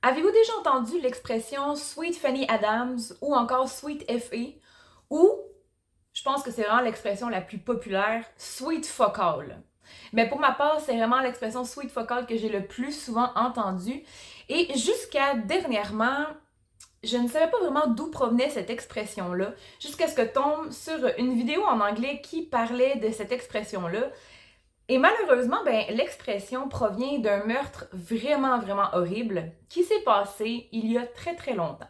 Avez-vous déjà entendu l'expression Sweet Fanny Adams ou encore Sweet FA ou, je pense que c'est vraiment l'expression la plus populaire, Sweet Fuck All. Mais pour ma part, c'est vraiment l'expression Sweet Fuck All que j'ai le plus souvent entendue. Et jusqu'à dernièrement, je ne savais pas vraiment d'où provenait cette expression-là, jusqu'à ce que tombe sur une vidéo en anglais qui parlait de cette expression-là. Et malheureusement, l'expression provient d'un meurtre vraiment horrible qui s'est passé il y a très longtemps.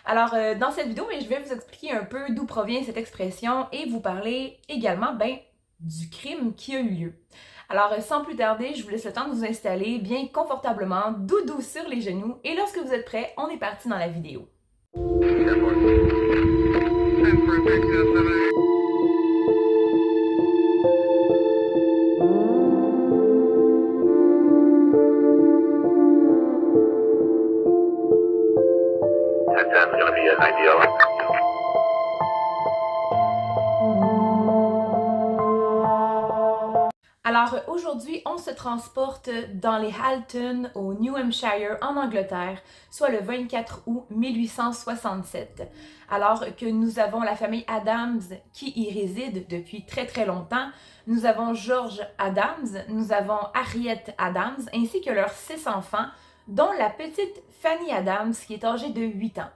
Alors, dans cette vidéo, je vais vous expliquer un peu d'où provient cette expression et vous parler également du crime qui a eu lieu. Alors, sans plus tarder, je vous laisse le temps de vous installer bien confortablement, doudou sur les genoux, et lorsque vous êtes prêts, on est parti dans la vidéo. That's going to be an ideal. Alors aujourd'hui, on se transporte dans les Halton, au New Hampshire, en Angleterre, soit le 24 août 1867. Alors que nous avons la famille Adams qui y réside depuis très longtemps. Nous avons George Adams, nous avons Harriet Adams, ainsi que leurs 6 enfants, dont la petite Fanny Adams qui est âgée de 8 ans.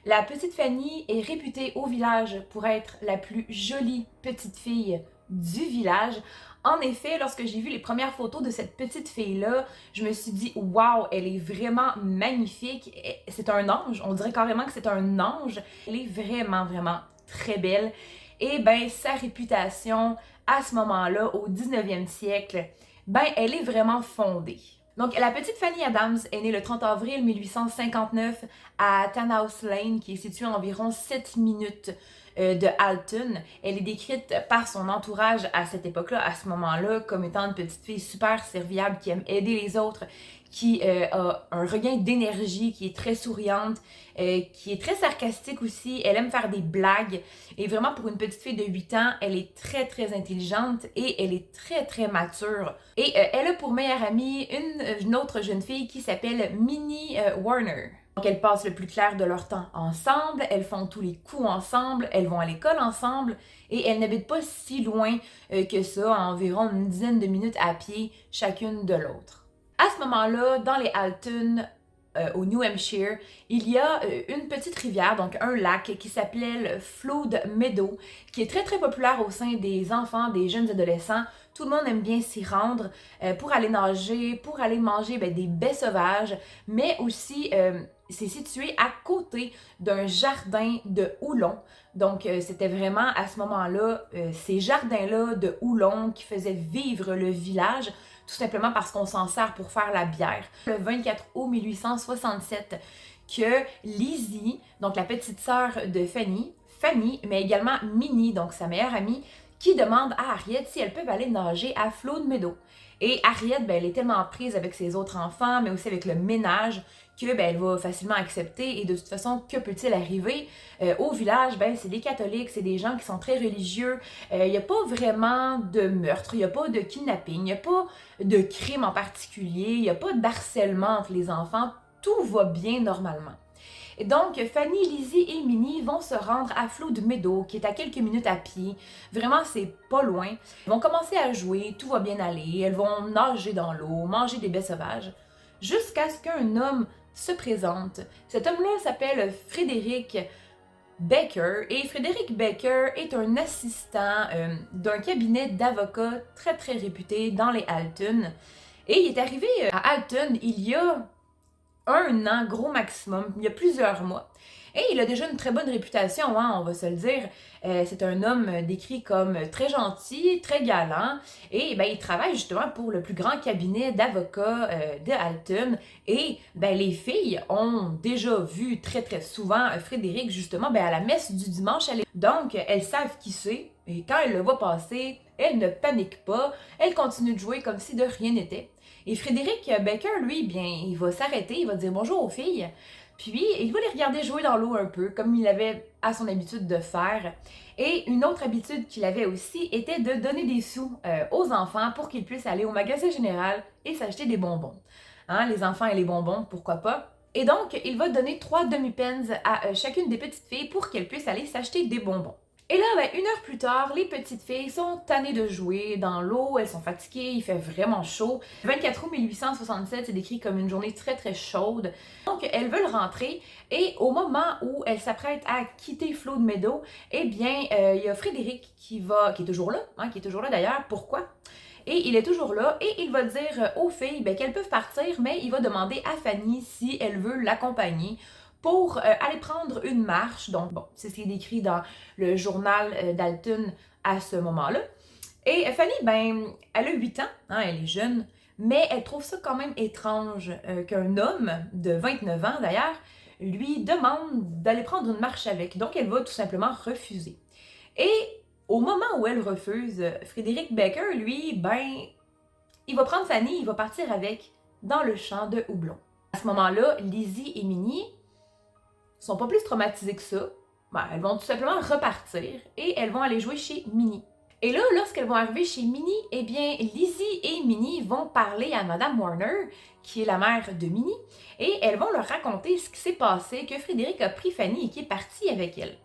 La petite Fanny est réputée au village pour être la plus jolie petite fille du village. En effet, lorsque j'ai vu les premières photos de cette petite fille-là, je me suis dit « Wow, elle est vraiment magnifique! C'est un ange, on dirait carrément que c'est un ange. Elle est vraiment très belle. » Et sa réputation, à ce moment-là, au 19e siècle, elle est vraiment fondée. Donc, la petite Fanny Adams est née le 30 avril 1859 à Tannhouse Lane, qui est située à environ 7 minutes de Halton. Elle est décrite par son entourage à cette époque-là, à ce moment-là, comme étant une petite fille super serviable, qui aime aider les autres, qui a un regain d'énergie, qui est très souriante, qui est très sarcastique aussi. Elle aime faire des blagues. Et vraiment, pour une petite fille de 8 ans, elle est très intelligente et elle est très mature. Et elle a pour meilleure amie une autre jeune fille qui s'appelle Minnie Warner. Donc, elles passent le plus clair de leur temps ensemble, elles font tous les coups ensemble, elles vont à l'école ensemble et elles n'habitent pas si loin que ça, à environ une dizaine de minutes à pied chacune de l'autre. À ce moment-là, dans les Halton, au New Hampshire, il y a une petite rivière, donc un lac qui s'appelle Flood Meadow, qui est très populaire au sein des enfants, des jeunes adolescents. Tout le monde aime bien s'y rendre pour aller nager, pour aller manger des baies sauvages, mais aussi c'est situé à côté d'un jardin de houblon. Donc, c'était vraiment à ce moment-là, ces jardins-là de houblon qui faisaient vivre le village, tout simplement parce qu'on s'en sert pour faire la bière. Le 24 août 1867, que Lizzie, donc la petite sœur de Fanny, mais également Minnie, donc sa meilleure amie, qui demande à Harriet si elles peuvent aller nager à Flood Meadow. Et Harriet, elle est tellement prise avec ses autres enfants, mais aussi avec le ménage, que elle va facilement accepter. Et de toute façon, que peut-il arriver? Au village, c'est des catholiques, c'est des gens qui sont très religieux. Il n'y a pas vraiment de meurtre, il n'y a pas de kidnapping, il n'y a pas de crime en particulier, il n'y a pas d'harcèlement entre les enfants. Tout va bien normalement. Et donc, Fanny, Lizzie et Minnie vont se rendre à Flood Meadow, qui est à quelques minutes à pied. Vraiment, c'est pas loin. Elles vont commencer à jouer, tout va bien aller. Elles vont nager dans l'eau, manger des baies sauvages, jusqu'à ce qu'un homme se présente. Cet homme-là s'appelle Frédéric Baker, et Frédéric Baker est un assistant d'un cabinet d'avocats très réputé dans les Halton. Et il est arrivé à Halton il y a un an, gros maximum, il y a plusieurs mois. Et il a déjà une très bonne réputation, on va se le dire. C'est un homme décrit comme très gentil, très galant. Et il travaille justement pour le plus grand cabinet d'avocats de Halton. Et les filles ont déjà vu très souvent Frédéric justement à la messe du dimanche. Donc, elles savent qui c'est. Et quand elles le voient passer, elles ne paniquent pas. Elles continuent de jouer comme si de rien n'était. Et Frédéric Baker, lui, il va s'arrêter, il va dire bonjour aux filles. Puis, il va les regarder jouer dans l'eau un peu, comme il avait à son habitude de faire. Et une autre habitude qu'il avait aussi était de donner des sous aux enfants pour qu'ils puissent aller au magasin général et s'acheter des bonbons. Hein, les enfants et les bonbons, pourquoi pas? Et donc, il va donner 3 demi-pence à chacune des petites filles pour qu'elles puissent aller s'acheter des bonbons. Et là, ben, 1 heure plus tard, les petites filles sont tannées de jouer dans l'eau, elles sont fatiguées, il fait vraiment chaud. Le 24 août 1867, c'est décrit comme une journée très très chaude. Donc, elles veulent rentrer et au moment où elles s'apprêtent à quitter Flood Meadow, eh bien, il y a Frédéric qui est toujours là, qui est toujours là d'ailleurs. Pourquoi? Et il est toujours là et il va dire aux filles qu'elles peuvent partir, mais il va demander à Fanny si elle veut l'accompagner pour aller prendre une marche. Donc, bon, c'est ce qui est décrit dans le journal d'Alton à ce moment-là. Et Fanny, elle a 8 ans, elle est jeune, mais elle trouve ça quand même étrange qu'un homme de 29 ans, d'ailleurs, lui demande d'aller prendre une marche avec. Donc, elle va tout simplement refuser. Et au moment où elle refuse, Frédéric Baker, lui, il va prendre Fanny, il va partir avec dans le champ de houblon. À ce moment-là, Lizzie et Minnie sont pas plus traumatisées que ça. Elles vont tout simplement repartir et elles vont aller jouer chez Minnie. Et là, lorsqu'elles vont arriver chez Minnie, eh bien, Lizzie et Minnie vont parler à Madame Warner, qui est la mère de Minnie, et elles vont leur raconter ce qui s'est passé, que Frédéric a pris Fanny et qui est parti avec elle.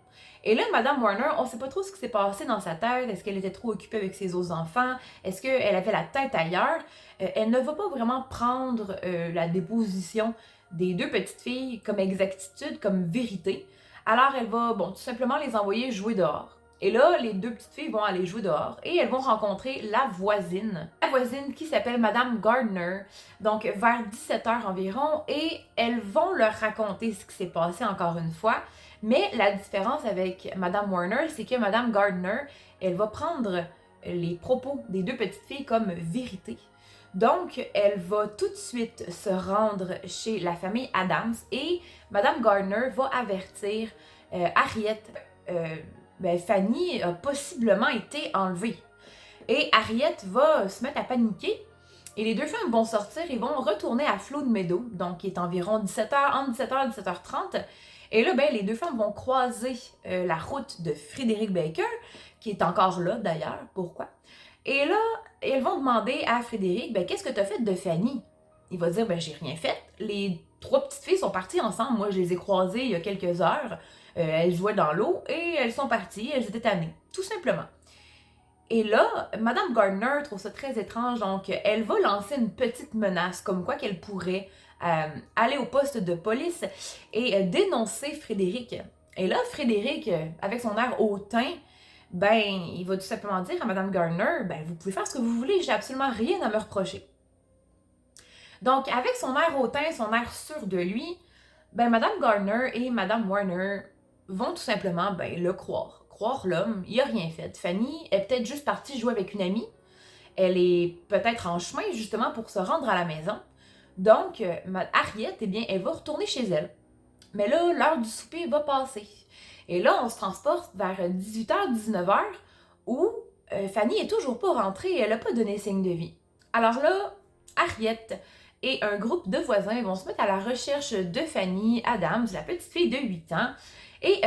Et là, Madame Warner, on ne sait pas trop ce qui s'est passé dans sa tête. Est-ce qu'elle était trop occupée avec ses autres enfants? Est-ce qu'elle avait la tête ailleurs? Elle ne va pas vraiment prendre la déposition des 2 petites filles comme exactitude, comme vérité. Alors, elle va, tout simplement les envoyer jouer dehors. Et là, les 2 petites filles vont aller jouer dehors et elles vont rencontrer la voisine. La voisine qui s'appelle Madame Gardner, donc vers 17h environ, et elles vont leur raconter ce qui s'est passé encore une fois. Mais la différence avec Madame Warner, c'est que Madame Gardner, elle va prendre les propos des 2 petites filles comme vérité. Donc, elle va tout de suite se rendre chez la famille Adams et Madame Gardner va avertir Harriet. Fanny a possiblement été enlevée. Et Harriet va se mettre à paniquer et les 2 femmes vont sortir et vont retourner à Flood Meadow, donc qui est environ 17h, entre 17h et 17h30. Et là, les 2 femmes vont croiser la route de Frédéric Baker, qui est encore là d'ailleurs. Pourquoi? Et là, elles vont demander à Frédéric, qu'est-ce que tu as fait de Fanny? Il va dire, j'ai rien fait. Les 3 petites filles sont parties ensemble. Moi, je les ai croisées il y a quelques heures. Elles jouaient dans l'eau et elles sont parties. Elles étaient tannées, tout simplement. Et là, Madame Gardner trouve ça très étrange, donc elle va lancer une petite menace, comme quoi qu'elle pourrait aller au poste de police et dénoncer Frédéric. Et là, Frédéric, avec son air hautain, il va tout simplement dire à Madame Gardner, vous pouvez faire ce que vous voulez, j'ai absolument rien à me reprocher. Donc, avec son air hautain, son air sûr de lui, Madame Gardner et Madame Warner vont tout simplement le croire. Croire l'homme, il a rien fait. Fanny est peut-être juste partie jouer avec une amie. Elle est peut-être en chemin justement pour se rendre à la maison. Donc, Harriet, elle va retourner chez elle. Mais là, l'heure du souper va passer. Et là, on se transporte vers 18h, 19h, où Fanny est toujours pas rentrée et elle n'a pas donné signe de vie. Alors là, Harriet et un groupe de voisins vont se mettre à la recherche de Fanny Adams, la petite fille de 8 ans. Et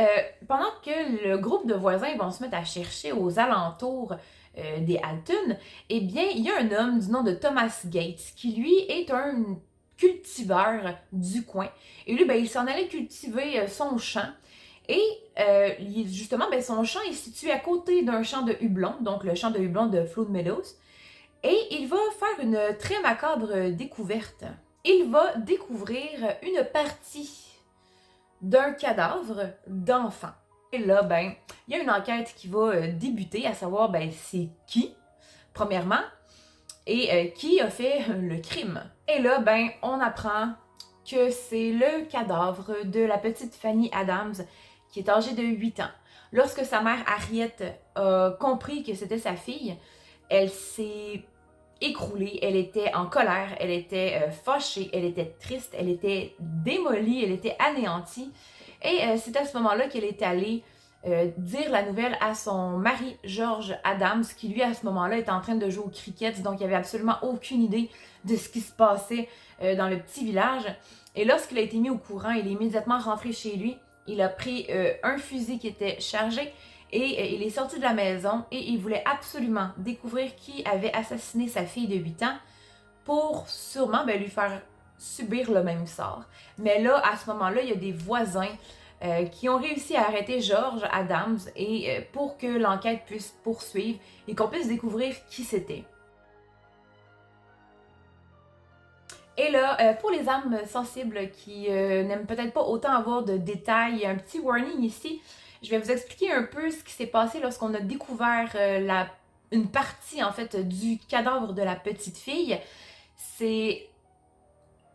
pendant que le groupe de voisins vont se mettre à chercher aux alentours des Alton, eh bien, il y a un homme du nom de Thomas Gates qui, lui, est un cultiveur du coin. Et lui, il s'en allait cultiver son champ. Et justement, son champ est situé à côté d'un champ de houblon, donc le champ de houblon de Flood Meadows. Et il va faire une très macabre découverte. Il va découvrir une partie d'un cadavre d'enfant. Et là, il y a une enquête qui va débuter, à savoir, c'est qui, premièrement, et qui a fait le crime. Et là, on apprend que c'est le cadavre de la petite Fanny Adams, qui est âgée de 8 ans. Lorsque sa mère Harriet a compris que c'était sa fille, elle s'est écroulée, elle était en colère, elle était fâchée, elle était triste, elle était démolie, elle était anéantie. Et c'est à ce moment-là qu'elle est allée dire la nouvelle à son mari, George Adams, qui lui, à ce moment-là, était en train de jouer au cricket, donc il n'avait absolument aucune idée de ce qui se passait dans le petit village. Et lorsqu'il a été mis au courant, il est immédiatement rentré chez lui, il a pris un fusil qui était chargé, et il est sorti de la maison et il voulait absolument découvrir qui avait assassiné sa fille de 8 ans pour sûrement lui faire subir le même sort. Mais là, à ce moment-là, il y a des voisins qui ont réussi à arrêter George Adams et pour que l'enquête puisse poursuivre et qu'on puisse découvrir qui c'était. Et là, pour les âmes sensibles qui n'aiment peut-être pas autant avoir de détails, un petit warning ici, je vais vous expliquer un peu ce qui s'est passé lorsqu'on a découvert une partie en fait du cadavre de la petite fille. C'est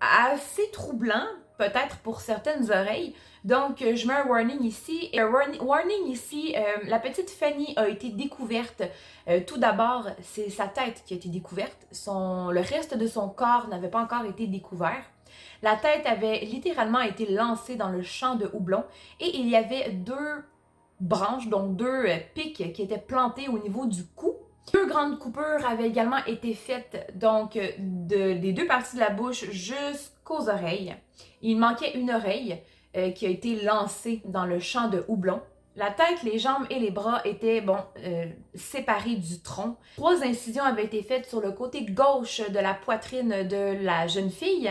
assez troublant, peut-être pour certaines oreilles. Donc, je mets un warning ici. Et un warning ici, la petite Fanny a été découverte. Tout d'abord, c'est sa tête qui a été découverte. Le reste de son corps n'avait pas encore été découvert. La tête avait littéralement été lancée dans le champ de houblon et il y avait deux branches, donc deux pics qui étaient plantés au niveau du cou. Deux grandes coupures avaient également été faites donc des deux parties de la bouche jusqu'aux oreilles. Il manquait une oreille qui a été lancée dans le champ de houblon. La tête, les jambes et les bras étaient séparés du tronc. 3 incisions avaient été faites sur le côté gauche de la poitrine de la jeune fille.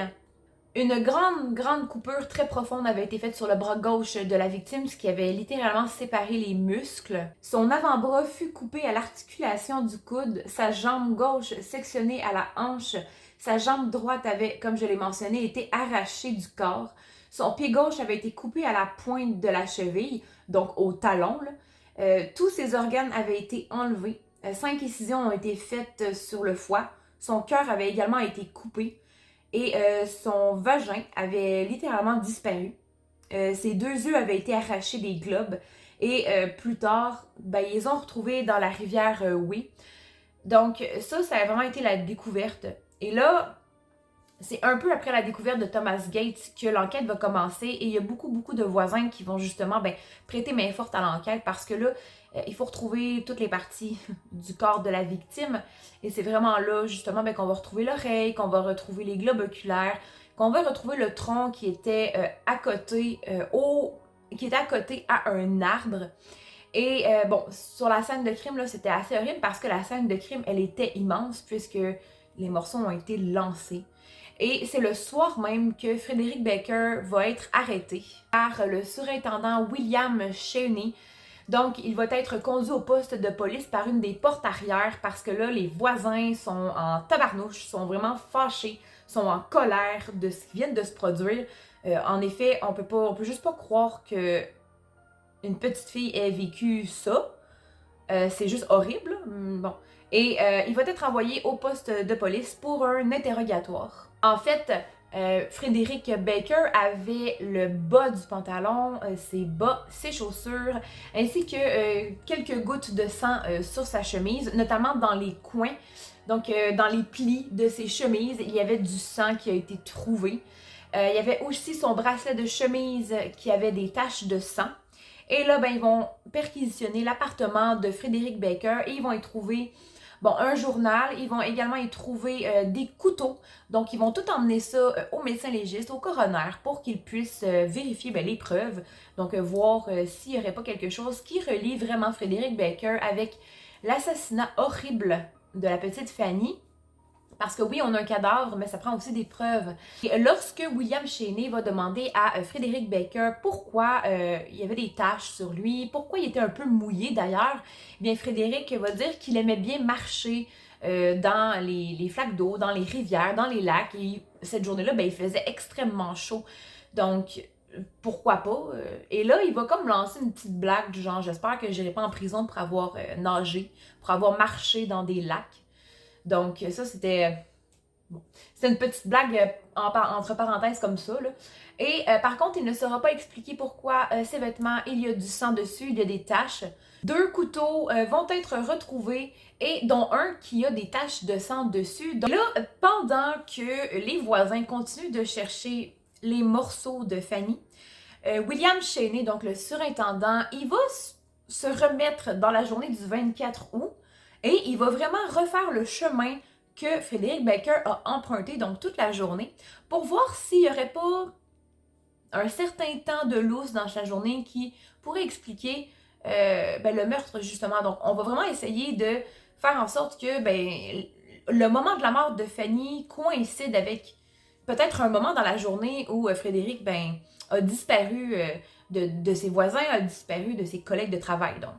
Une grande coupure très profonde avait été faite sur le bras gauche de la victime, ce qui avait littéralement séparé les muscles. Son avant-bras fut coupé à l'articulation du coude, sa jambe gauche sectionnée à la hanche, sa jambe droite avait, comme je l'ai mentionné, été arrachée du corps. Son pied gauche avait été coupé à la pointe de la cheville, donc au talon. Tous ses organes avaient été enlevés. 5 incisions ont été faites sur le foie. Son cœur avait également été coupé. Et son vagin avait littéralement disparu. Ses 2 yeux avaient été arrachés des globes. Et plus tard, ils les ont retrouvés dans la rivière Wee. Donc ça a vraiment été la découverte. Et là, c'est un peu après la découverte de Thomas Gates que l'enquête va commencer. Et il y a beaucoup de voisins qui vont justement prêter main forte à l'enquête parce que là, il faut retrouver toutes les parties du corps de la victime. Et c'est vraiment là, justement, qu'on va retrouver l'oreille, qu'on va retrouver les globes oculaires, qu'on va retrouver le tronc qui était accoté à un arbre. Et sur la scène de crime, là, c'était assez horrible parce que la scène de crime, elle était immense puisque les morceaux ont été lancés. Et c'est le soir même que Frederick Baker va être arrêté par le surintendant William Cheney. Donc, il va être conduit au poste de police par une des portes arrière parce que là, les voisins sont en tabarnouche, sont vraiment fâchés, sont en colère de ce qui vient de se produire. En effet, on peut juste pas croire que une petite fille ait vécu ça. C'est juste horrible. Bon. Et il va être envoyé au poste de police pour un interrogatoire. En fait, Frederick Baker avait le bas du pantalon, ses bas, ses chaussures, ainsi que quelques gouttes de sang sur sa chemise, notamment dans les coins. Donc, dans les plis de ses chemises, il y avait du sang qui a été trouvé. Il y avait aussi son bracelet de chemise qui avait des taches de sang. Et là, ils vont perquisitionner l'appartement de Frederick Baker et ils vont y trouver un journal. Ils vont également y trouver des couteaux. Donc, ils vont tout emmener ça au médecin légiste, au coroner, pour qu'il puisse vérifier les preuves. Donc, voir s'il n'y aurait pas quelque chose qui relie vraiment Frederick Baker avec l'assassinat horrible de la petite Fanny. Parce que oui, on a un cadavre, mais ça prend aussi des preuves. Et lorsque William Cheney va demander à Frederick Baker pourquoi il y avait des taches sur lui, pourquoi il était un peu mouillé d'ailleurs, bien Frederick va dire qu'il aimait bien marcher dans les flaques d'eau, dans les rivières, dans les lacs. Et cette journée-là, il faisait extrêmement chaud. Donc, pourquoi pas? Et là, il va comme lancer une petite blague du genre, j'espère que je n'irai pas en prison pour avoir nagé, pour avoir marché dans des lacs. Donc, ça, c'était une petite blague entre parenthèses comme ça, là. Et par contre, il ne sera pas expliqué pourquoi ces vêtements, il y a du sang dessus, il y a des taches. 2 couteaux vont être retrouvés et dont un qui a des taches de sang dessus. Donc là, pendant que les voisins continuent de chercher les morceaux de Fanny, William Cheney, donc le surintendant, il va se remettre dans la journée du 24 août et il va vraiment refaire le chemin que Frederick Baker a emprunté, donc toute la journée, pour voir s'il n'y aurait pas un certain temps de lousse dans sa journée qui pourrait expliquer le meurtre, justement. Donc, on va vraiment essayer de faire en sorte que le moment de la mort de Fanny coïncide avec peut-être un moment dans la journée où Frédéric, a disparu de ses voisins, a disparu de ses collègues de travail, donc.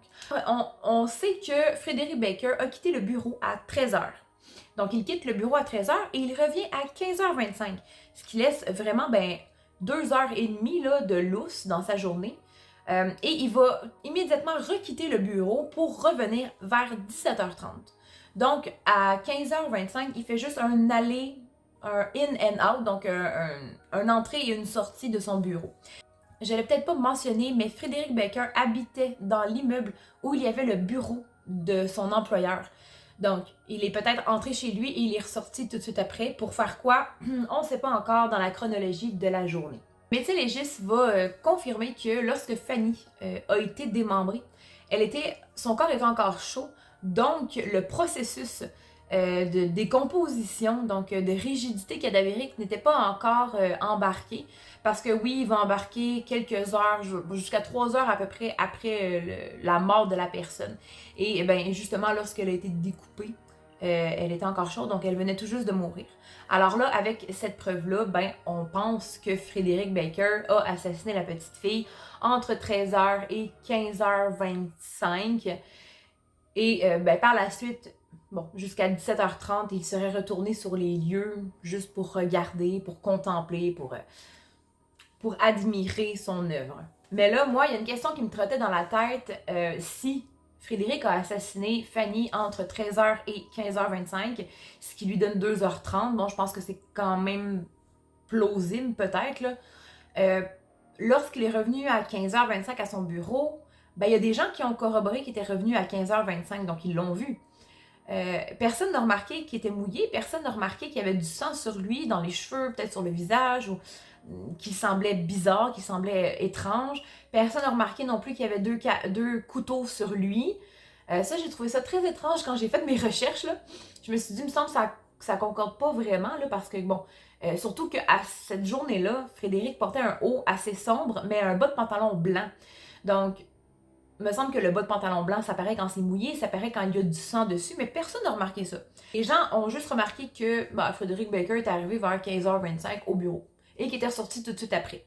On sait que Frédéric Baker a quitté le bureau à 13h. Donc, il quitte le bureau à 13h et il revient à 15h25, ce qui laisse vraiment 2h30 là, de lousse dans sa journée. Et il va immédiatement requitter le bureau pour revenir vers 17h30. Donc, à 15h25, il fait juste un aller, un in and out, donc un entrée et une sortie de son bureau. Je l'ai peut-être pas mentionné, mais Frédéric Baker habitait dans l'immeuble où il y avait le bureau de son employeur. Donc, il est peut-être entré chez lui et il est ressorti tout de suite après. Pour faire quoi? On ne sait pas encore dans la chronologie de la journée. Médecin légiste va confirmer que lorsque Fanny a été démembrée, son corps était encore chaud, donc le processus de décomposition, donc de rigidité cadavérique n'était pas encore embarqué, parce que oui, il va embarquer quelques heures, jusqu'à 3 heures à peu près après la mort de la personne. Et justement, lorsqu'elle a été découpée, elle était encore chaude, donc elle venait tout juste de mourir. Alors là, avec cette preuve-là, on pense que Frédéric Baker a assassiné la petite fille entre 13h et 15h25. Et par la suite, jusqu'à 17h30, il serait retourné sur les lieux juste pour regarder, pour contempler, pour admirer son œuvre. Mais là, moi, il y a une question qui me trottait dans la tête. Si Frédéric a assassiné Fanny entre 13h et 15h25, ce qui lui donne 2h30. Bon, je pense que c'est quand même plausible, peut-être, là. Lorsqu'il est revenu à 15h25 à son bureau, il y a des gens qui ont corroboré qu'il était revenu à 15h25, donc ils l'ont vu. Personne n'a remarqué qu'il était mouillé, personne n'a remarqué qu'il y avait du sang sur lui, dans les cheveux, peut-être sur le visage, ou qui semblait bizarre, qui semblait étrange. Personne n'a remarqué non plus qu'il y avait deux couteaux sur lui. Ça, j'ai trouvé ça très étrange quand j'ai fait mes recherches, là. Je me suis dit, il me semble que ça concorde pas vraiment, là, parce que, surtout qu'à cette journée-là, Frédéric portait un haut assez sombre, mais un bas de pantalon blanc. Donc, il me semble que le bas de pantalon blanc, ça paraît quand c'est mouillé, ça paraît quand il y a du sang dessus, mais personne n'a remarqué ça. Les gens ont juste remarqué que Frédéric Baker est arrivé vers 15h25 au bureau et qu'il était ressorti tout de suite après.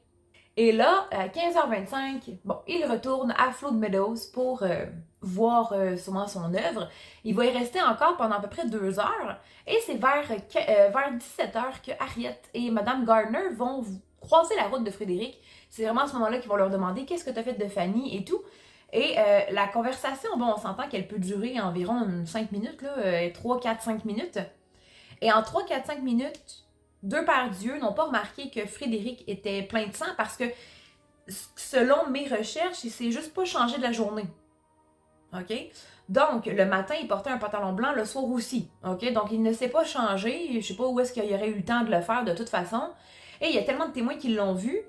Et là, à 15h25, il retourne à Flood Meadows pour voir sûrement son œuvre. Il va y rester encore pendant à peu près 2 heures. Et c'est vers 17h que Harriet et Madame Gardner vont croiser la route de Frédéric. C'est vraiment à ce moment-là qu'ils vont leur demander « Qu'est-ce que tu as fait de Fanny? » et tout. Et la conversation, on s'entend qu'elle peut durer environ 5 minutes, là, 3, 4, 5 minutes. Et en 3, 4, 5 minutes, deux pères d'yeux n'ont pas remarqué que Frédéric était plein de sang parce que, selon mes recherches, il s'est juste pas changé de la journée. OK? Donc, le matin, il portait un pantalon blanc, le soir aussi. OK? Donc, il ne s'est pas changé. Je sais pas où est-ce qu'il y aurait eu le temps de le faire de toute façon. Et il y a tellement de témoins qui l'ont vu.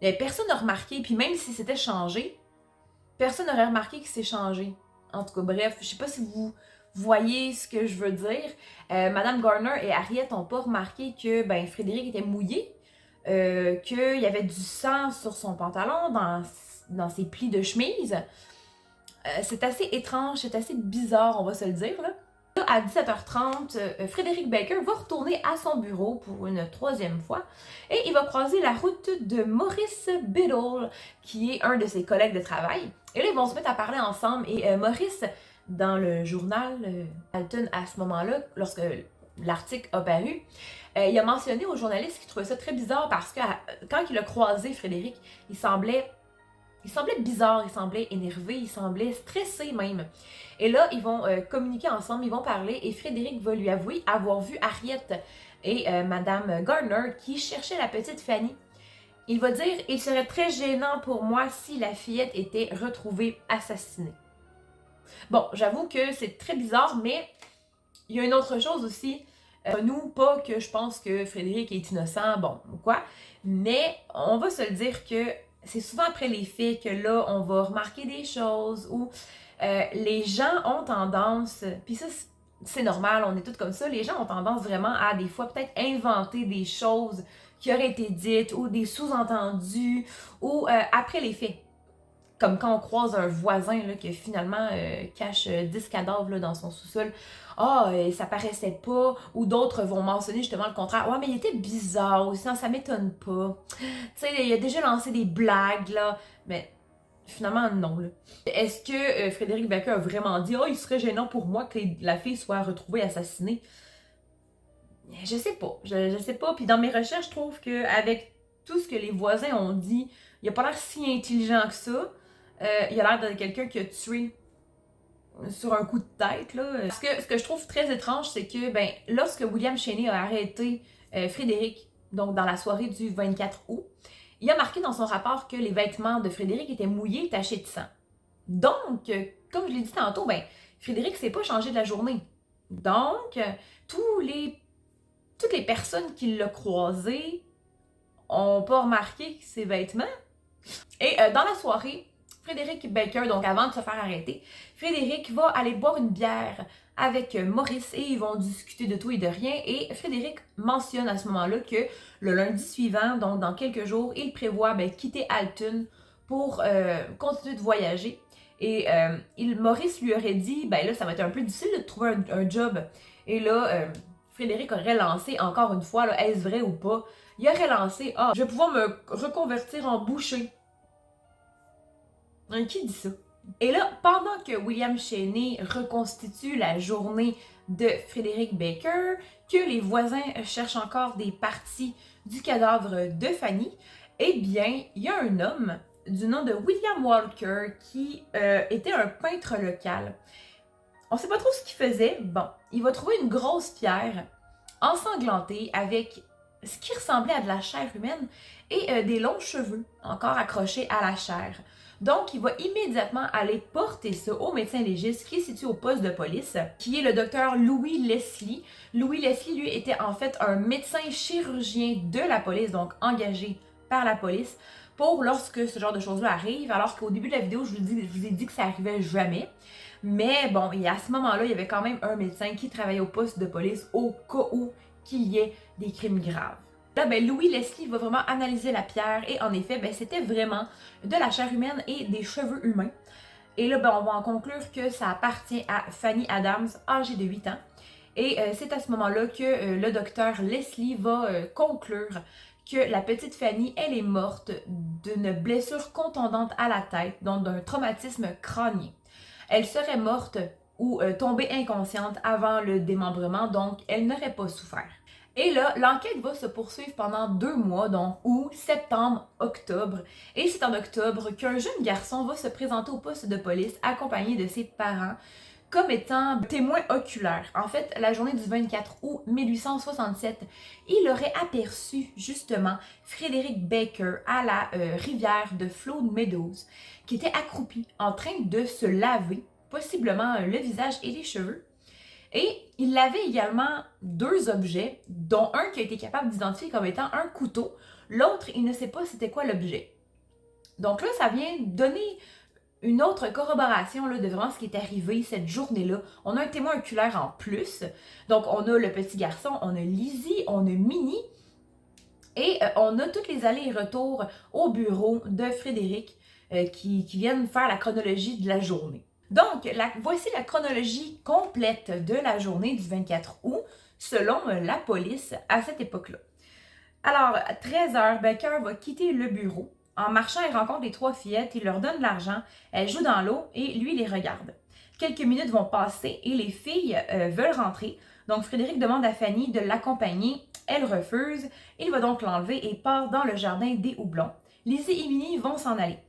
Personne n'a remarqué. Puis même si c'était changé, personne n'aurait remarqué qu'il s'est changé. En tout cas, bref, je sais pas si vous voyez ce que je veux dire. Madame Gardner et Harriet n'ont pas remarqué que Frédéric était mouillé, qu'il y avait du sang sur son pantalon, dans ses plis de chemise. C'est assez étrange, c'est assez bizarre, on va se le dire, là. Là, à 17h30, Frédéric Baker va retourner à son bureau pour une 3e fois et il va croiser la route de Maurice Biddle, qui est un de ses collègues de travail. Et là, ils vont se mettre à parler ensemble et Maurice, dans le journal Alton à ce moment-là, lorsque l'article a paru, il a mentionné au journaliste qu'il trouvait ça très bizarre parce que quand il a croisé Frédéric, il semblait bizarre, il semblait énervé, il semblait stressé même. Et là, ils vont communiquer ensemble, ils vont parler et Frédéric va lui avouer avoir vu Harriet et Madame Gardner qui cherchaient la petite Fanny. Il va dire « Il serait très gênant pour moi si la fillette était retrouvée assassinée. » Bon, j'avoue que c'est très bizarre, mais il y a une autre chose aussi. Nous, pas que je pense que Frédéric est innocent, ou quoi, mais on va se le dire que c'est souvent après les faits que là, on va remarquer des choses où les gens ont tendance, puis ça, c'est normal, on est tous comme ça, les gens ont tendance vraiment à des fois peut-être inventer des choses qui auraient été dites ou des sous-entendus ou après les faits. Comme quand on croise un voisin là, qui finalement cache 10 cadavres là, dans son sous-sol. Ah, ça paraissait pas. Ou d'autres vont mentionner justement le contraire. Ouais, mais il était bizarre aussi, ça m'étonne pas. Tu sais, il a déjà lancé des blagues, là. Mais finalement, non, là. Est-ce que Frédéric Baker a vraiment dit « Oh, il serait gênant pour moi que la fille soit retrouvée assassinée? » Je sais pas. Je sais pas. Puis dans mes recherches, je trouve qu'avec tout ce que les voisins ont dit, il a pas l'air si intelligent que ça. Il a l'air de quelqu'un qui a tué sur un coup de tête, là. Ce que je trouve très étrange, c'est que, ben, lorsque William Cheney a arrêté Frédéric, donc dans la soirée du 24 août, il a marqué dans son rapport que les vêtements de Frédéric étaient mouillés et tachés de sang. Donc, comme je l'ai dit tantôt, ben, Frédéric s'est pas changé de la journée. Donc, toutes les personnes qui l'ont croisé ont pas remarqué ses vêtements. Et dans la soirée, Frédéric Baker, donc avant de se faire arrêter, Frédéric va aller boire une bière avec Maurice et ils vont discuter de tout et de rien. Et Frédéric mentionne à ce moment-là que le lundi suivant, donc dans quelques jours, il prévoit quitter Alton pour continuer de voyager. Et Maurice lui aurait dit, ben là, ça va être un peu difficile de trouver un job. Et là, Frédéric aurait lancé, encore une fois, là, est-ce vrai ou pas, il aurait lancé, ah, je vais pouvoir me reconvertir en boucher. Qui dit ça? Et là, pendant que William Cheney reconstitue la journée de Frédéric Baker, que les voisins cherchent encore des parties du cadavre de Fanny, eh bien, il y a un homme du nom de William Walker qui était un peintre local. On sait pas trop ce qu'il faisait. Bon, il va trouver une grosse pierre ensanglantée avec ce qui ressemblait à de la chair humaine et des longs cheveux encore accrochés à la chair. Donc, il va immédiatement aller porter ça au médecin légiste qui est situé au poste de police, qui est le docteur Louis Leslie. Louis Leslie, lui, était en fait un médecin chirurgien de la police, donc engagé par la police, pour lorsque ce genre de choses-là arrive, alors qu'au début de la vidéo, je vous ai dit que ça arrivait jamais. Mais bon, et à ce moment-là, il y avait quand même un médecin qui travaillait au poste de police au cas où qu'il y ait des crimes graves. Là, ben, Louis Leslie va vraiment analyser la pierre et en effet, ben, c'était vraiment de la chair humaine et des cheveux humains. Et là, ben, on va en conclure que ça appartient à Fanny Adams, âgée de 8 ans. Et c'est à ce moment-là que le docteur Leslie va conclure que la petite Fanny, elle est morte d'une blessure contondante à la tête, donc d'un traumatisme crânien. Elle serait morte ou tombée inconsciente avant le démembrement, donc elle n'aurait pas souffert. Et là, l'enquête va se poursuivre pendant 2 mois, donc août, septembre, octobre. Et c'est en octobre qu'un jeune garçon va se présenter au poste de police accompagné de ses parents comme étant témoin oculaire. En fait, la journée du 24 août 1867, il aurait aperçu justement Frédéric Baker à la rivière de Flood Meadows, qui était accroupi en train de se laver, possiblement le visage et les cheveux. Et il avait également 2 objets, dont un qui a été capable d'identifier comme étant un couteau, l'autre, il ne sait pas c'était quoi l'objet. Donc là, ça vient donner une autre corroboration là, de vraiment ce qui est arrivé cette journée-là. On a un témoin oculaire en plus. Donc, on a le petit garçon, on a Lizzie, on a Minnie. Et on a toutes les allers et retours au bureau de Frédéric qui viennent faire la chronologie de la journée. Donc, voici la chronologie complète de la journée du 24 août selon la police à cette époque-là. Alors, à 13h, Baker va quitter le bureau. En marchant, il rencontre les 3 fillettes, il leur donne de l'argent, elles jouent dans l'eau et lui les regarde. Quelques minutes vont passer et les filles veulent rentrer. Donc Frédéric demande à Fanny de l'accompagner, elle refuse. Il va donc l'enlever et part dans le jardin des houblons. Lizzie et Minnie vont s'en aller.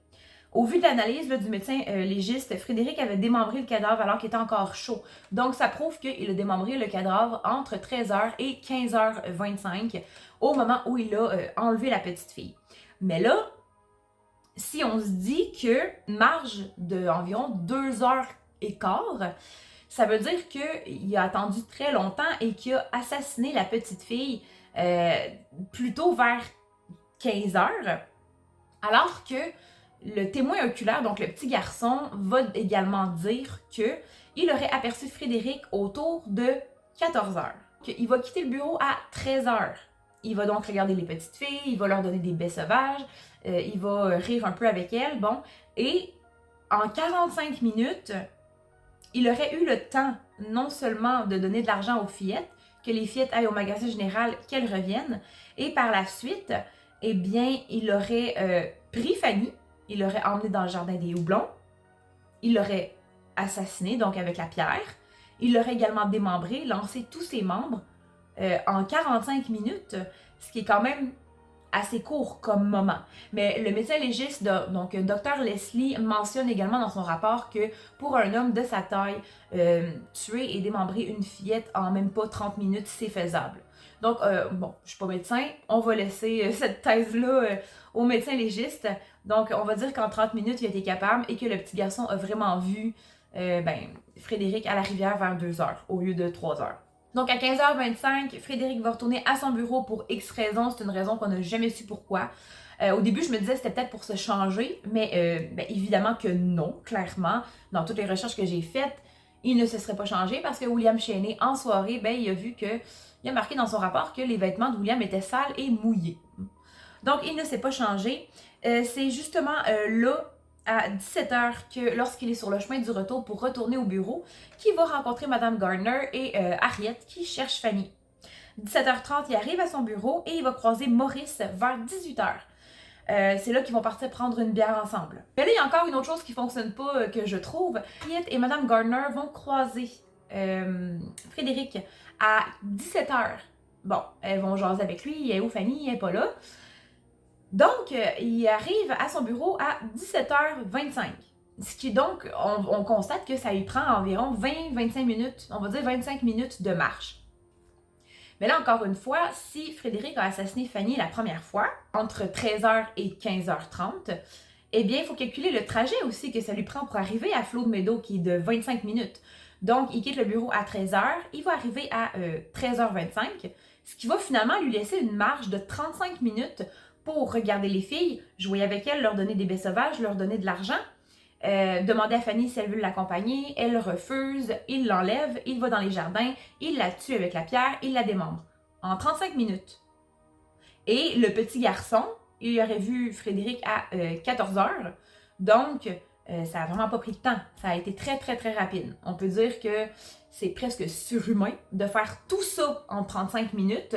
Au vu de l'analyse du médecin légiste, Frédéric avait démembré le cadavre alors qu'il était encore chaud. Donc ça prouve qu'il a démembré le cadavre entre 13h et 15h25 au moment où il a enlevé la petite fille. Mais là, si on se dit qu'une marge d'environ 2h15, ça veut dire qu'il a attendu très longtemps et qu'il a assassiné la petite fille plutôt vers 15h, alors que le témoin oculaire, donc le petit garçon, va également dire qu'il aurait aperçu Frédéric autour de 14h. Il va quitter le bureau à 13h. Il va donc regarder les petites filles, il va leur donner des baies sauvages, il va rire un peu avec elles, bon. Et en 45 minutes, il aurait eu le temps non seulement de donner de l'argent aux fillettes, que les fillettes aillent au magasin général, qu'elles reviennent, et par la suite, eh bien, il aurait pris Fanny, il l'aurait emmenée dans le jardin des houblons, il l'aurait assassinée, donc avec la pierre, il l'aurait également démembrée, lancé tous ses membres en 45 minutes, ce qui est quand même assez court comme moment. Mais le médecin légiste, donc Dr. Leslie, mentionne également dans son rapport que pour un homme de sa taille, tuer et démembrer une fillette en même pas 30 minutes, c'est faisable. Donc, bon, je suis pas médecin, on va laisser cette thèse-là au médecin légiste. Donc, on va dire qu'en 30 minutes, il a été capable et que le petit garçon a vraiment vu Frédéric à la rivière vers 2 heures au lieu de 3 heures. Donc à 15h25, Frédéric va retourner à son bureau pour X raison. C'est une raison qu'on n'a jamais su pourquoi. Au début, je me disais que c'était peut-être pour se changer, mais évidemment que non, clairement. Dans toutes les recherches que j'ai faites, il ne se serait pas changé parce que William Cheney, en soirée, il a vu que, il a marqué dans son rapport que les vêtements de William étaient sales et mouillés. Donc il ne s'est pas changé. C'est justement là, à 17h, que lorsqu'il est sur le chemin du retour pour retourner au bureau, qu'il va rencontrer Madame Gardner et Harriet qui cherchent Fanny. 17h30, il arrive à son bureau et il va croiser Maurice vers 18h. C'est là qu'ils vont partir prendre une bière ensemble. Mais là, il y a encore une autre chose qui ne fonctionne pas que je trouve. Harriet et Madame Gardner vont croiser Frédéric à 17h. Bon, elles vont jaser avec lui. Elle est où Fanny? Elle n'est pas là. Donc, il arrive à son bureau à 17h25. Ce qui donc, on constate que ça lui prend environ 20-25 minutes, on va dire 25 minutes de marche. Mais là, encore une fois, si Frédéric a assassiné Fanny la première fois, entre 13h et 15h30, eh bien, il faut calculer le trajet aussi que ça lui prend pour arriver à Flood Meadow, qui est de 25 minutes. Donc, il quitte le bureau à 13h, il va arriver à 13h25, ce qui va finalement lui laisser une marge de 35 minutes pour regarder les filles, jouer avec elles, leur donner des baies sauvages, leur donner de l'argent, demander à Fanny si elle veut l'accompagner, elle refuse, il l'enlève, il va dans les jardins, il la tue avec la pierre, il la démembre. En 35 minutes. Et le petit garçon, il aurait vu Frédéric à 14h, donc ça n'a vraiment pas pris de temps. Ça a été très, très, très rapide. On peut dire que c'est presque surhumain de faire tout ça en 35 minutes.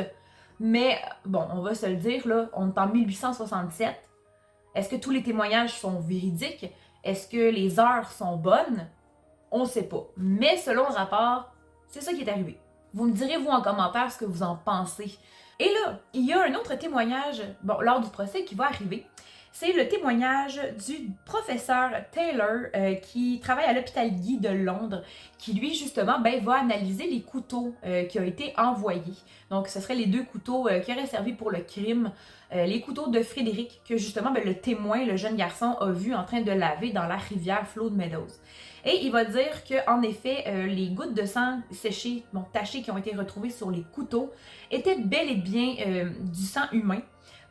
Mais bon, on va se le dire, là, on est en 1867. Est-ce que tous les témoignages sont véridiques? Est-ce que les heures sont bonnes? On ne sait pas. Mais selon le rapport, c'est ça qui est arrivé. Vous me direz, vous, en commentaire, ce que vous en pensez. Et là, il y a un autre témoignage, bon, lors du procès qui va arriver. C'est le témoignage du professeur Taylor qui travaille à l'hôpital Guy de Londres, qui lui, justement, va analyser les couteaux qui ont été envoyés. Donc, ce seraient les 2 couteaux qui auraient servi pour le crime. Les couteaux de Frédéric, que justement, le témoin, le jeune garçon, a vu en train de laver dans la rivière Flood Meadows. Et il va dire qu'en effet, les gouttes de sang séchées, tachées, qui ont été retrouvées sur les couteaux, étaient bel et bien du sang humain.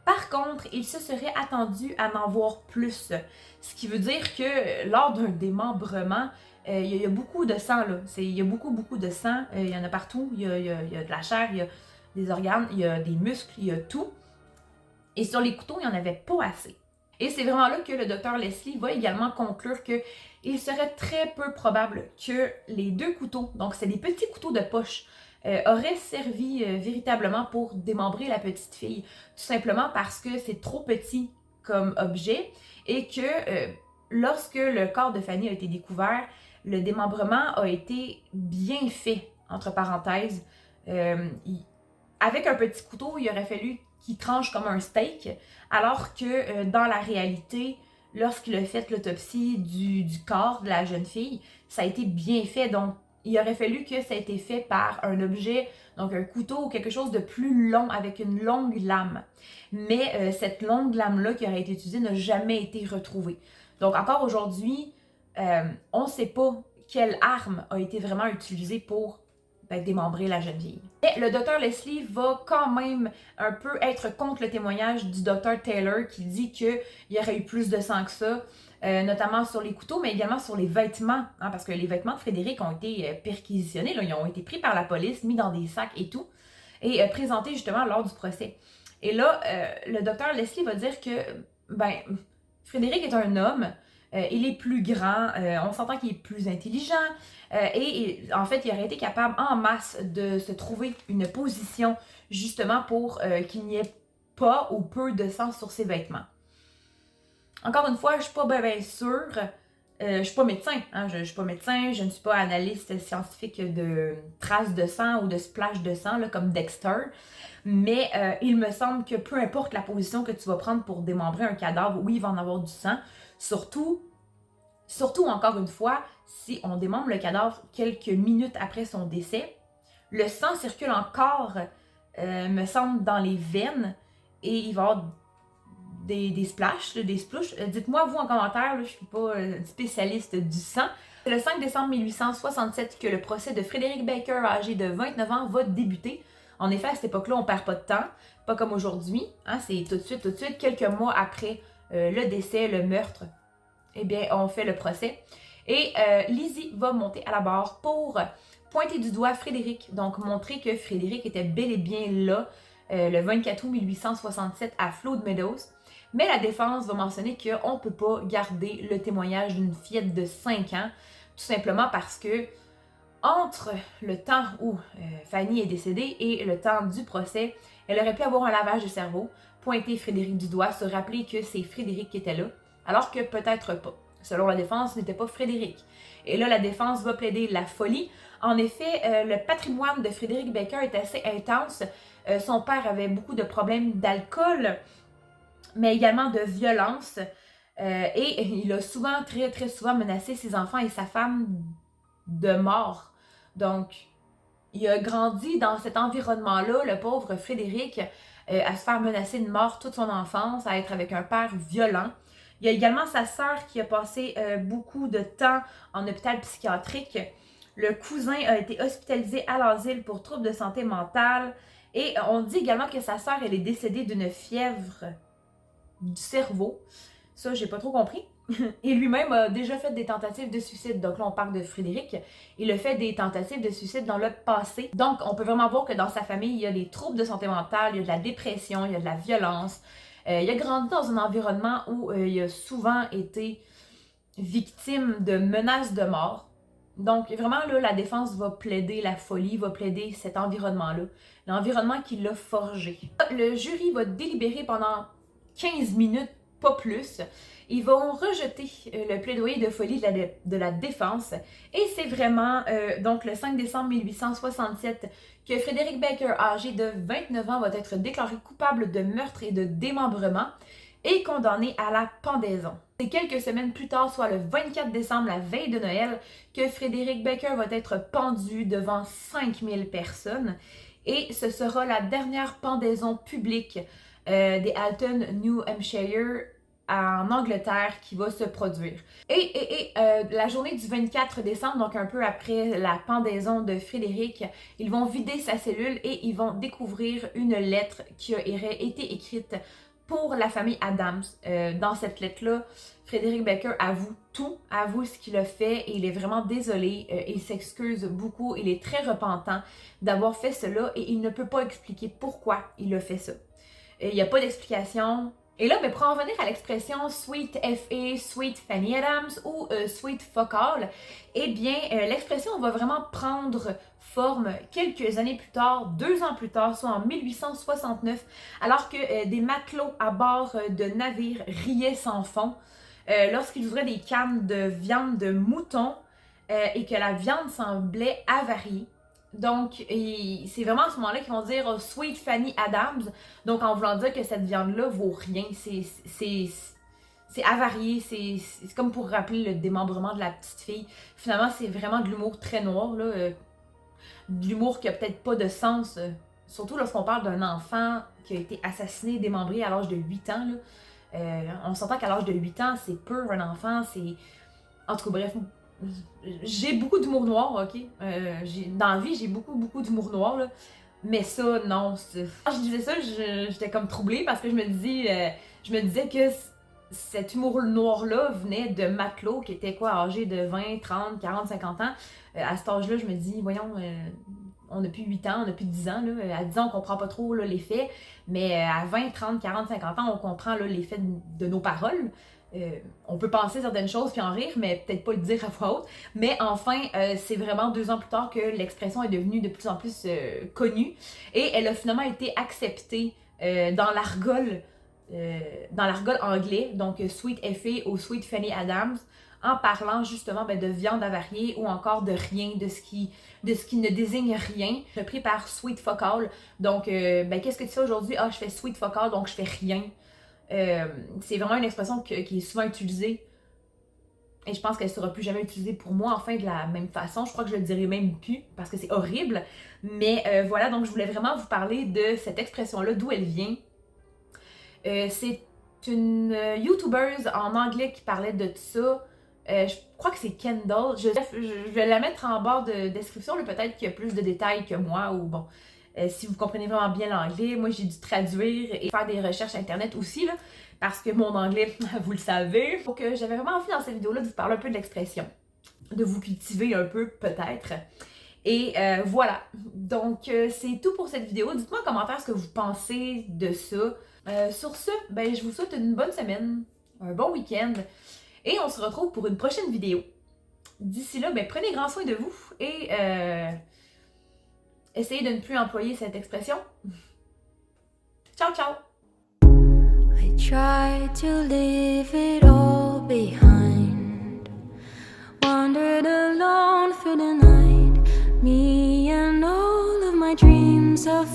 Par contre, il se serait attendu à en voir plus. Ce qui veut dire que lors d'un démembrement, il y a beaucoup de sang, là. Il y a beaucoup de sang. Il y en a partout. Il y a de la chair, il y a des organes, il y a des muscles, il y a tout. Et sur les couteaux, il n'y en avait pas assez. Et c'est vraiment là que le docteur Leslie va également conclure qu'il serait très peu probable que les 2 couteaux, donc c'est des petits couteaux de poche, aurait servi véritablement pour démembrer la petite fille, tout simplement parce que c'est trop petit comme objet et que lorsque le corps de Fanny a été découvert, le démembrement a été bien fait, entre parenthèses. Avec un petit couteau, il aurait fallu qu'il tranche comme un steak, alors que dans la réalité, lorsqu'il a fait l'autopsie du corps de la jeune fille, ça a été bien fait, donc il aurait fallu que ça ait été fait par un objet, donc un couteau ou quelque chose de plus long, avec une longue lame. Mais cette longue lame-là qui aurait été utilisée n'a jamais été retrouvée. Donc encore aujourd'hui, on ne sait pas quelle arme a été vraiment utilisée pour démembrer la jeune fille. Et le docteur Leslie va quand même un peu être contre le témoignage du docteur Taylor qui dit qu'il y aurait eu plus de sang que ça, notamment sur les couteaux, mais également sur les vêtements, hein, parce que les vêtements de Frédéric ont été perquisitionnés, là, ils ont été pris par la police, mis dans des sacs et tout. et présentée justement lors du procès. Et là, le docteur Leslie va dire que, Frédéric est un homme, il est plus grand, on s'entend qu'il est plus intelligent, et en fait, il aurait été capable en masse de se trouver une position justement pour qu'il n'y ait pas ou peu de sang sur ses vêtements. Encore une fois, je ne suis pas bien sûre. Je ne suis pas médecin, hein, je ne suis pas médecin, je ne suis pas analyste scientifique de traces de sang ou de splash de sang, là, comme Dexter. Mais il me semble que peu importe la position que tu vas prendre pour démembrer un cadavre, oui, il va en avoir du sang. Surtout, encore une fois, si on démembre le cadavre quelques minutes après son décès, le sang circule encore, me semble, dans les veines et il va y avoir des splashs, des splouches. Dites-moi, vous, en commentaire, là, je ne suis pas spécialiste du sang. C'est le 5 décembre 1867 que le procès de Frédéric Baker, âgé de 29 ans, va débuter. En effet, à cette époque-là, on ne perd pas de temps, pas comme aujourd'hui. Hein, c'est tout de suite, quelques mois après le décès, le meurtre, eh bien, on fait le procès. Et Lizzie va monter à la barre pour pointer du doigt Frédéric, donc montrer que Frédéric était bel et bien là le 24 août 1867 à Flood Meadows. Mais la défense va mentionner qu'on ne peut pas garder le témoignage d'une fillette de 5 ans, tout simplement parce que entre le temps où Fanny est décédée et le temps du procès, elle aurait pu avoir un lavage de cerveau, pointer Frédéric du doigt, se rappeler que c'est Frédéric qui était là, alors que peut-être pas. Selon la défense, ce n'était pas Frédéric. Et là, la défense va plaider la folie. En effet, le patrimoine de Frédéric Baker est assez intense. Son père avait beaucoup de problèmes d'alcool, mais également de violence. Et il a souvent, très très souvent menacé ses enfants et sa femme de mort. Donc, il a grandi dans cet environnement-là, le pauvre Frédéric, à se faire menacer de mort toute son enfance, à être avec un père violent. Il y a également sa sœur qui a passé beaucoup de temps en hôpital psychiatrique. Le cousin a été hospitalisé à l'asile pour troubles de santé mentale. Et on dit également que sa sœur, elle est décédée d'une fièvre du cerveau. Ça, j'ai pas trop compris. Et lui-même a déjà fait des tentatives de suicide. Donc là, on parle de Frédéric. Il a fait des tentatives de suicide dans le passé. Donc, on peut vraiment voir que dans sa famille, il y a des troubles de santé mentale, il y a de la dépression, il y a de la violence. Il a grandi dans un environnement où il a souvent été victime de menaces de mort. Donc, vraiment, là, la défense va plaider la folie, va plaider cet environnement-là. L'environnement qui l'a forgé. Le jury va délibérer pendant 15 minutes, pas plus. Ils vont rejeter le plaidoyer de folie de la défense. Et c'est vraiment, donc, le 5 décembre 1867 que Frédéric Baker, âgé de 29 ans, va être déclaré coupable de meurtre et de démembrement et condamné à la pendaison. C'est quelques semaines plus tard, soit le 24 décembre, la veille de Noël, que Frédéric Baker va être pendu devant 5000 personnes. Et ce sera la dernière pendaison publique des Alton, New Hampshire, en Angleterre, qui va se produire. Et la journée du 24 décembre, donc un peu après la pendaison de Frédéric, ils vont vider sa cellule et ils vont découvrir une lettre qui aurait été écrite pour la famille Adams. Dans cette lettre-là, Frédéric Baker avoue ce qu'il a fait et il est vraiment désolé, il s'excuse beaucoup, il est très repentant d'avoir fait cela et il ne peut pas expliquer pourquoi il a fait ça. Il n'y a pas d'explication. Et là, pour en revenir à l'expression Sweet F.A., Sweet Fanny Adams ou Sweet Fuck All, eh bien, l'expression va vraiment prendre forme quelques années plus tard, 2 ans plus tard, soit en 1869, alors que des matelots à bord de navires riaient sans fond lorsqu'ils ouvraient des cannes de viande de mouton et que la viande semblait avariée. Donc, c'est vraiment à ce moment-là qu'ils vont dire oh, Sweet Fanny Adams. Donc, en voulant dire que cette viande-là vaut rien. C'est avarié. C'est comme pour rappeler le démembrement de la petite fille. Finalement, c'est vraiment de l'humour très noir. Là, de l'humour qui a peut-être pas de sens. Surtout lorsqu'on parle d'un enfant qui a été assassiné, démembré à l'âge de 8 ans. Là. On s'entend qu'à l'âge de 8 ans, c'est peu un enfant. En tout cas, bref. J'ai beaucoup d'humour noir, ok? Dans la vie, j'ai beaucoup d'humour noir, là. Mais ça, non. Quand je disais ça, j'étais comme troublée parce que je me disais que cet humour noir-là venait de matelots qui étaient âgés de 20, 30, 40, 50 ans. À cet âge-là, je me dis, voyons, on a plus 8 ans, on a plus 10 ans. Là. À 10 ans, on comprend pas trop là, les faits, mais à 20, 30, 40, 50 ans, on comprend là, les faits de nos paroles. On peut penser certaines choses puis en rire, mais peut-être pas le dire à voix haute. Mais enfin, c'est vraiment 2 ans plus tard que l'expression est devenue de plus en plus connue et elle a finalement été acceptée dans l'argot anglais, donc Sweet Effie ou Sweet Fanny Adams, en parlant justement de viande avariée ou encore de rien, de ce qui ne désigne rien, repris par Sweet Fuck All. Donc, qu'est-ce que tu fais aujourd'hui? Ah, je fais Sweet Fuck All, donc je fais rien. C'est vraiment une expression qui est souvent utilisée et je pense qu'elle ne sera plus jamais utilisée pour moi enfin de la même façon. Je crois que je le dirai même plus parce que c'est horrible. Mais voilà, donc je voulais vraiment vous parler de cette expression-là, d'où elle vient. C'est une YouTubeuse en anglais qui parlait de ça. Je crois que c'est Kendall. Je vais la mettre en barre de description. Peut-être qu'il y a plus de détails que moi ou bon. Si vous comprenez vraiment bien l'anglais, moi j'ai dû traduire et faire des recherches internet aussi, là, parce que mon anglais, vous le savez. Donc j'avais vraiment envie dans cette vidéo-là de vous parler un peu de l'expression, de vous cultiver un peu peut-être. Et voilà, donc c'est tout pour cette vidéo. Dites-moi en commentaire ce que vous pensez de ça. Sur ce, je vous souhaite une bonne semaine, un bon week-end, et on se retrouve pour une prochaine vidéo. D'ici là, prenez grand soin de vous et essayez de ne plus employer cette expression. Ciao, ciao! I tried to leave it all behind. Wandered alone through the night. Me and all of my dreams of